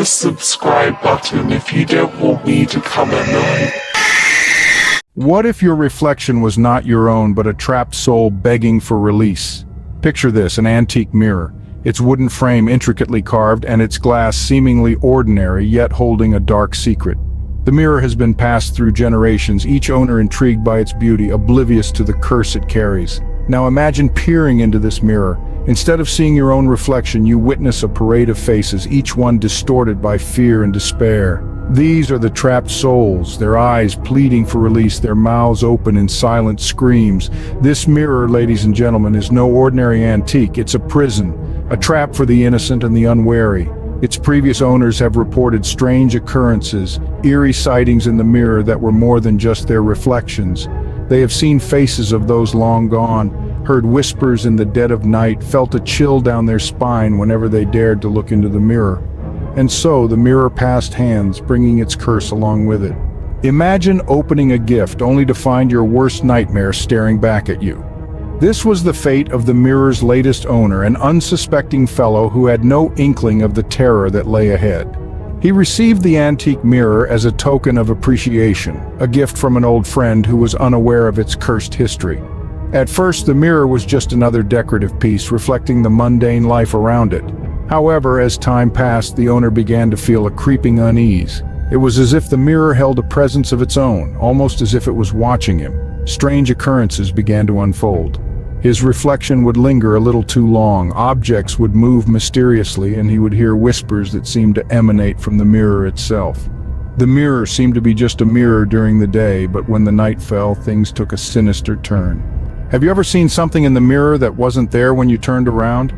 the subscribe button if you don't want me to come at night. What if your reflection was not your own but a trapped soul begging for release? Picture this, an antique mirror, its wooden frame intricately carved and its glass seemingly ordinary yet holding a dark secret. The mirror has been passed through generations, each owner intrigued by its beauty, oblivious to the curse it carries. Now imagine peering into this mirror. Instead of seeing your own reflection, you witness a parade of faces, each one distorted by fear and despair. These are the trapped souls, their eyes pleading for release, their mouths open in silent screams. This mirror, ladies and gentlemen, is no ordinary antique. It's a prison, a trap for the innocent and the unwary. Its previous owners have reported strange occurrences, eerie sightings in the mirror that were more than just their reflections. They have seen faces of those long gone, heard whispers in the dead of night, felt a chill down their spine whenever they dared to look into the mirror. And so the mirror passed hands, bringing its curse along with it. Imagine opening a gift only to find your worst nightmare staring back at you. This was the fate of the mirror's latest owner, an unsuspecting fellow who had no inkling of the terror that lay ahead. He received the antique mirror as a token of appreciation, a gift from an old friend who was unaware of its cursed history. At first, the mirror was just another decorative piece reflecting the mundane life around it. However, as time passed, the owner began to feel a creeping unease. It was as if the mirror held a presence of its own, almost as if it was watching him. Strange occurrences began to unfold. His reflection would linger a little too long, objects would move mysteriously, and he would hear whispers that seemed to emanate from the mirror itself. The mirror seemed to be just a mirror during the day, but when the night fell, things took a sinister turn. Have you ever seen something in the mirror that wasn't there when you turned around?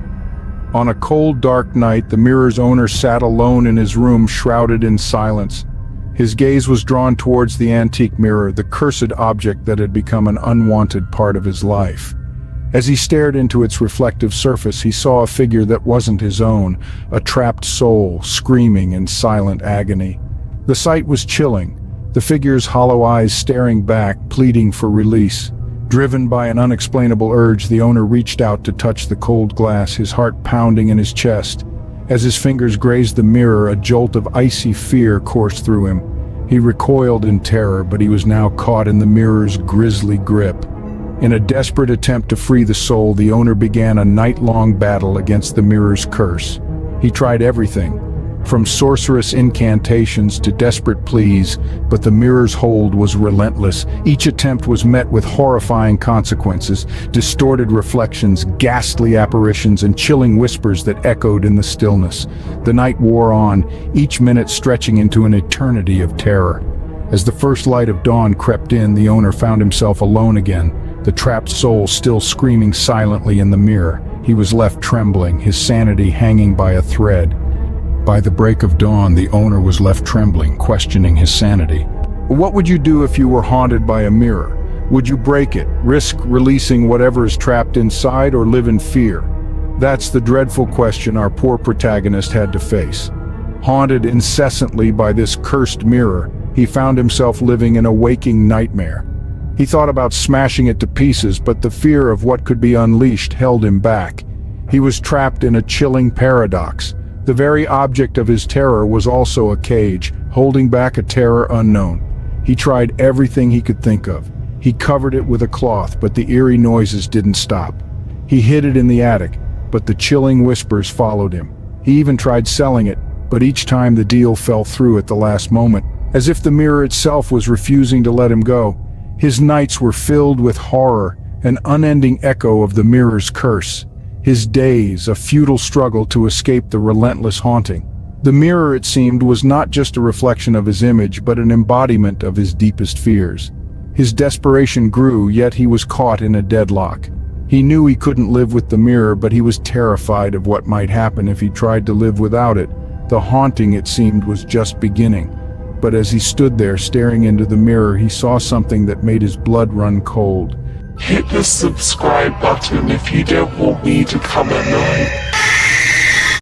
On a cold, dark night, the mirror's owner sat alone in his room, shrouded in silence. His gaze was drawn towards the antique mirror, the cursed object that had become an unwanted part of his life. As he stared into its reflective surface, he saw a figure that wasn't his own, a trapped soul, screaming in silent agony. The sight was chilling, the figure's hollow eyes staring back, pleading for release. Driven by an unexplainable urge, the owner reached out to touch the cold glass, his heart pounding in his chest. As his fingers grazed the mirror, a jolt of icy fear coursed through him. He recoiled in terror, but he was now caught in the mirror's grisly grip. In a desperate attempt to free the soul, the owner began a night-long battle against the mirror's curse. He tried everything, from sorcerous incantations to desperate pleas, but the mirror's hold was relentless. Each attempt was met with horrifying consequences, distorted reflections, ghastly apparitions, and chilling whispers that echoed in the stillness. The night wore on, each minute stretching into an eternity of terror. As the first light of dawn crept in, the owner found himself alone again, the trapped soul still screaming silently in the mirror. He was left trembling, his sanity hanging by a thread. By the break of dawn, the owner was left trembling, questioning his sanity. What would you do if you were haunted by a mirror? Would you break it, risk releasing whatever is trapped inside, or live in fear? That's the dreadful question our poor protagonist had to face. Haunted incessantly by this cursed mirror, he found himself living in a waking nightmare. He thought about smashing it to pieces, but the fear of what could be unleashed held him back. He was trapped in a chilling paradox. The very object of his terror was also a cage, holding back a terror unknown. He tried everything he could think of. He covered it with a cloth, but the eerie noises didn't stop. He hid it in the attic, but the chilling whispers followed him. He even tried selling it, but each time the deal fell through at the last moment, as if the mirror itself was refusing to let him go. His nights were filled with horror, an unending echo of the mirror's curse. His days, a futile struggle to escape the relentless haunting. The mirror, it seemed, was not just a reflection of his image, but an embodiment of his deepest fears. His desperation grew, yet he was caught in a deadlock. He knew he couldn't live with the mirror, but he was terrified of what might happen if he tried to live without it. The haunting, it seemed, was just beginning. But as he stood there staring into the mirror, he saw something that made his blood run cold. Hit the subscribe button if you don't want me to come at night.